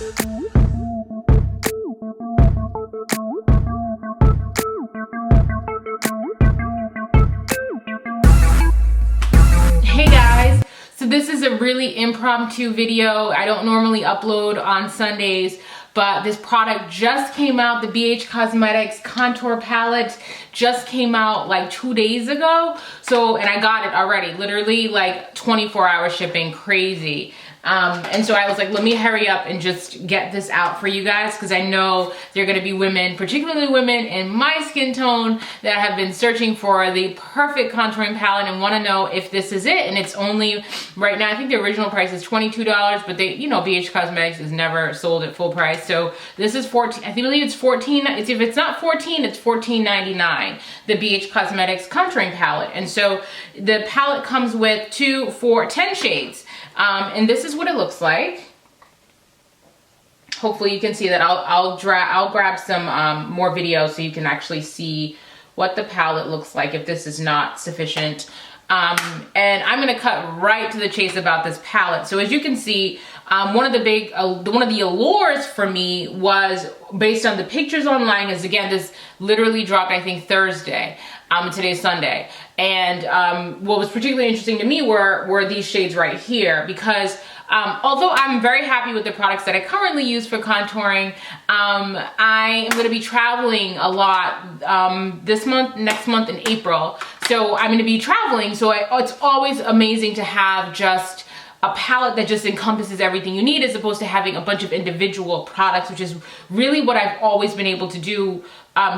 Hey guys, so this is a really impromptu video. I don't normally upload on Sundays, but this product just came out. The BH Cosmetics contour palette just came out like 2 days ago. And I got it already, literally like 24-hour shipping, crazy. And so I was like, let me hurry up and just get this out for you guys, because I know there are going to be women, particularly women in my skin tone, that have been searching for the perfect contouring palette and want to know if this is it. And it's only, right now, I think the original price is $22, but they, you know, BH Cosmetics is never sold at full price. So this is 14, I believe it's 14, if it's not 14, it's $14.99, the BH Cosmetics contouring palette. And so the palette comes with 10 shades. And this is what it looks like. Hopefully you can see that. I'll grab some more videos so you can actually see what the palette looks like if this is not sufficient. And I'm gonna cut right to the chase about this palette. So as you can see, one of the allures for me was based on the pictures online. Is again, this literally dropped, I think, Thursday. Today's Sunday. And what was particularly interesting to me were these shades right here, because although I'm very happy with the products that I currently use for contouring, I am going to be traveling a lot this month, next month, in April. So I'm going to be traveling, so it's always amazing to have just a palette that just encompasses everything you need, as opposed to having a bunch of individual products, which is really what I've always been able to do.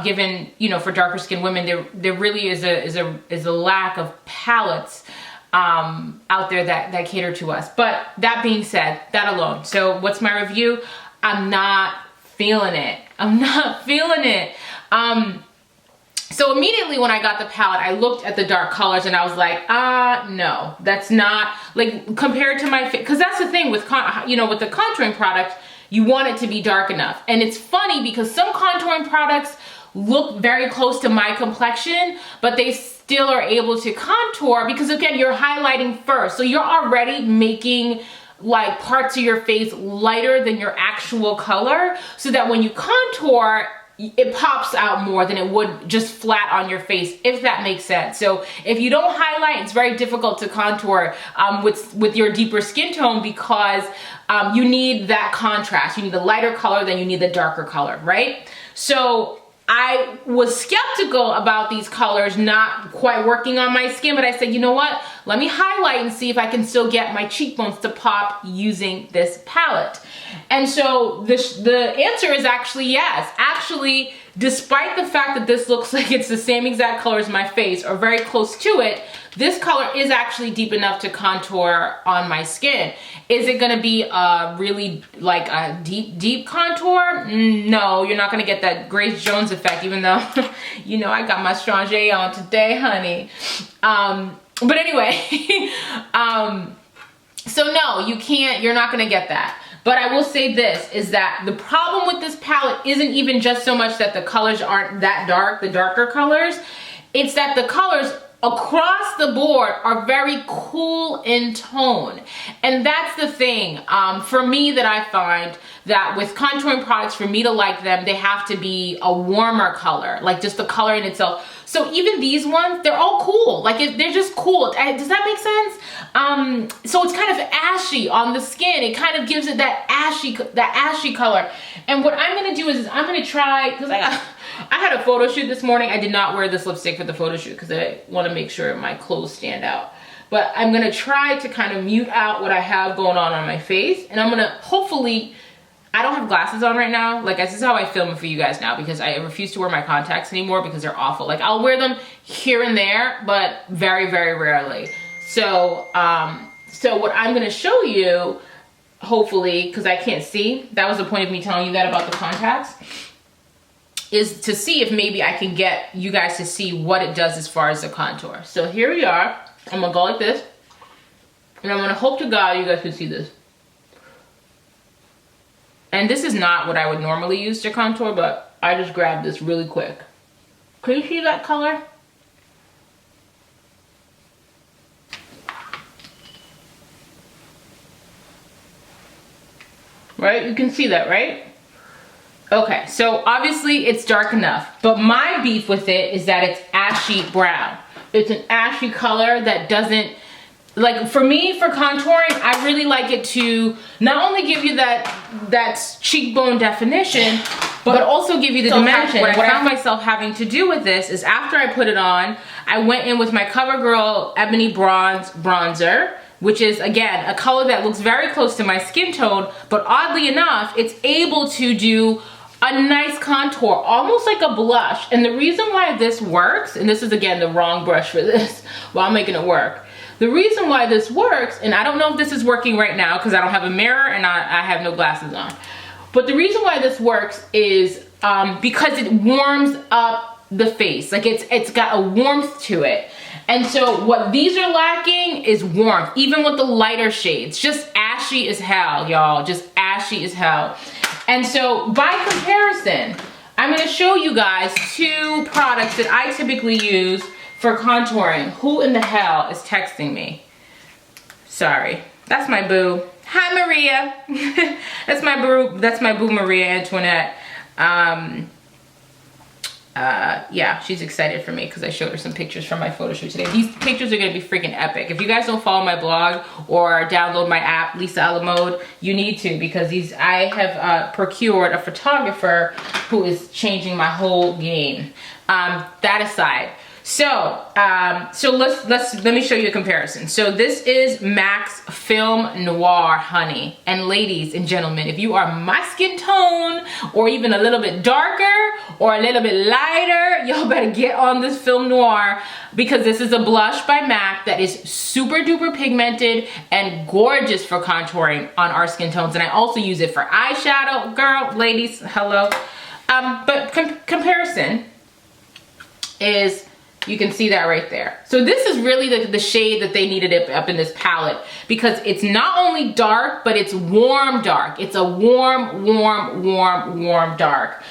Given, you know, for darker skinned women, there really is a lack of palettes out there that cater to us. But that being said, that alone. So what's my review? I'm not feeling it. I'm not feeling it. So immediately when I got the palette, I looked at the dark colors and I was like, no, that's not, like, compared to my face, because that's the thing with, you know, with the contouring product, you want it to be dark enough. And it's funny because some contouring products look very close to my complexion, but they still are able to contour because, again, you're highlighting first. So you're already making like parts of your face lighter than your actual color, so that when you contour, it pops out more than it would just flat on your face, if that makes sense. So if you don't highlight, it's very difficult to contour with your deeper skin tone, because you need that contrast. You need the lighter color, then you need the darker color, right? So I was skeptical about these colors not quite working on my skin, but I said, you know what? Let me highlight and see if I can still get my cheekbones to pop using this palette. And so the answer is actually yes. Actually, despite the fact that this looks like it's the same exact color as my face, or very close to it, this color is actually deep enough to contour on my skin. Is it gonna be really like a deep contour? No, you're not gonna get that Grace Jones effect, even though, you know, I got my Strange on today, honey. But anyway, so no, you're not gonna get that. But I will say this, is that the problem with this palette isn't even just so much that the colors aren't that dark, the darker colors. It's that the colors across the board are very cool in tone. And that's the thing for me, that I find that with contouring products, for me to like them, they have to be a warmer color, like just the color in itself. So even these ones, they're all cool. Like they're just cool. Does that make sense? So it's kind of ashy on the skin. It kind of gives it that ashy color. And what I'm gonna do is I'm gonna try, because I had a photo shoot this morning. I did not wear this lipstick for the photo shoot because I want to make sure my clothes stand out. But I'm gonna try to kind of mute out what I have going on my face, and I'm gonna hopefully, I don't have glasses on right now. Like, this is how I film for you guys now, because I refuse to wear my contacts anymore because they're awful. Like, I'll wear them here and there, but very, very rarely. So, so what I'm gonna show you, hopefully, because I can't see, that was the point of me telling you that about the contacts, is to see if maybe I can get you guys to see what it does as far as the contour. So here we are. I'm gonna go like this, and I'm gonna hope to God you guys can see this. And this is not what I would normally use to contour, but I just grabbed this really quick. Can you see that color? right? You can see that, right? Okay, so obviously it's dark enough, but my beef with it is that it's ashy brown. It's an ashy color that doesn't, like for me, for contouring, I really like it to not only give you that cheekbone definition, but also give you the dimension. What I found myself having to do with this is after I put it on, I went in with my Covergirl Ebony Bronze Bronzer, which is, again, a color that looks very close to my skin tone, but oddly enough, it's able to do a nice contour, almost like a blush. And the reason why this works, and this is, again, the wrong brush for this, while I'm making it work. The reason why this works, and I don't know if this is working right now because I don't have a mirror and I have no glasses on, but the reason why this works is because it warms up the face. Like it's got a warmth to it. And so what these are lacking is warmth, even with the lighter shades. Just ashy as hell, y'all. Just ashy as hell. And so by comparison, I'm gonna show you guys two products that I typically use for contouring. Who in the hell is texting me? Sorry, that's my boo. Hi, Maria. That's my boo, Maria Antoinette. Yeah, she's excited for me because I showed her some pictures from my photo shoot today. These pictures are gonna be freaking epic. If you guys don't follow my blog or download my app, Lisa a la Mode, you need to, because I have procured a photographer who is changing my whole game. That aside. So let me show you a comparison. So this is MAC's Film Noir Honey. And ladies and gentlemen, if you are my skin tone or even a little bit darker or a little bit lighter, y'all better get on this Film Noir, because this is a blush by MAC that is super duper pigmented and gorgeous for contouring on our skin tones. And I also use it for eyeshadow. Girl, ladies, hello. But comparison is, you can see that right there. So this is really the shade that they needed it up in this palette, because it's not only dark, but it's warm dark. It's a warm dark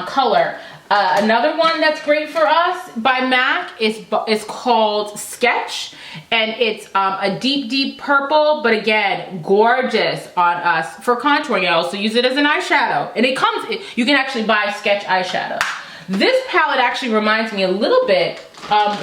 color. Another one that's great for us by MAC is called Sketch, and it's a deep purple, but again, gorgeous on us for contouring. I also use it as an eyeshadow, and you can actually buy Sketch eyeshadow. This palette actually reminds me a little bit.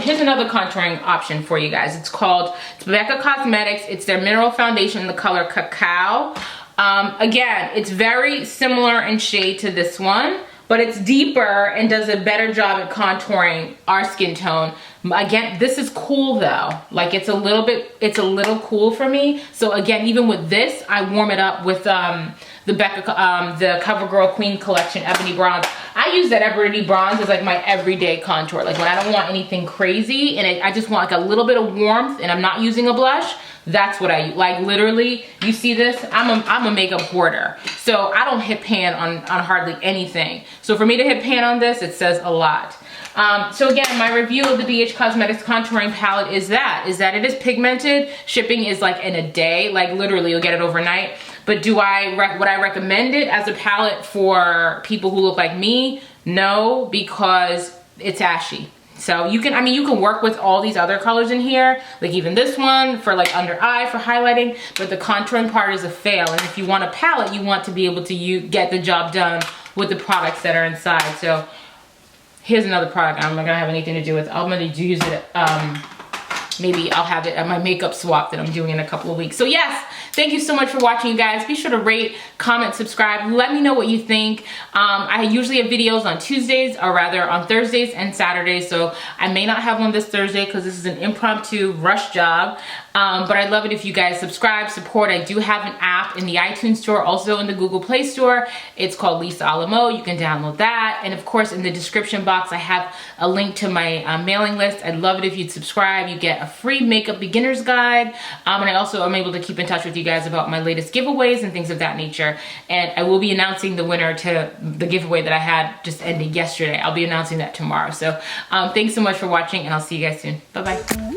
Here's another contouring option for you guys. It's Becca Cosmetics. It's their mineral foundation in the color Cacao. Again, it's very similar in shade to this one, but it's deeper and does a better job at contouring our skin tone. Again, this is cool though. Like it's a little cool for me. So again, even with this, I warm it up with the Covergirl Queen Collection Ebony Bronze. I use that Ebony Bronze as like my everyday contour. Like when I don't want anything crazy and I just want like a little bit of warmth and I'm not using a blush, that's what I use. Like literally, you see this? I'm a makeup hoarder. So I don't hit pan on hardly anything. So for me to hit pan on this, it says a lot. So again, my review of the BH Cosmetics contouring palette is that it is pigmented. Shipping is like in a day, like literally you'll get it overnight. But would I recommend it as a palette for people who look like me? No, because it's ashy. So you can work with all these other colors in here, like even this one for like under eye for highlighting, but the contouring part is a fail. And if you want a palette, you want to be able to get the job done with the products that are inside. So here's another product I'm not gonna have anything to do with. I'm gonna use it, maybe I'll have it at my makeup swap that I'm doing in a couple of weeks. So yes, thank you so much for watching, you guys. Be sure to rate, comment, subscribe. Let me know what you think. I usually have videos on Tuesdays, or rather on Thursdays and Saturdays. So I may not have one this Thursday because this is an impromptu rush job. But I'd love it if you guys subscribe, support. I do have an app in the iTunes store, also in the Google Play Store. It's called Lisa a la Mode. You can download that. And of course, in the description box, I have a link to my mailing list. I'd love it if you'd subscribe. You get a free makeup beginner's guide. And I also am able to keep in touch with you guys about my latest giveaways and things of that nature. And I will be announcing the winner to the giveaway that I had just ended yesterday. I'll be announcing that tomorrow. So thanks so much for watching, and I'll see you guys soon. Bye-bye.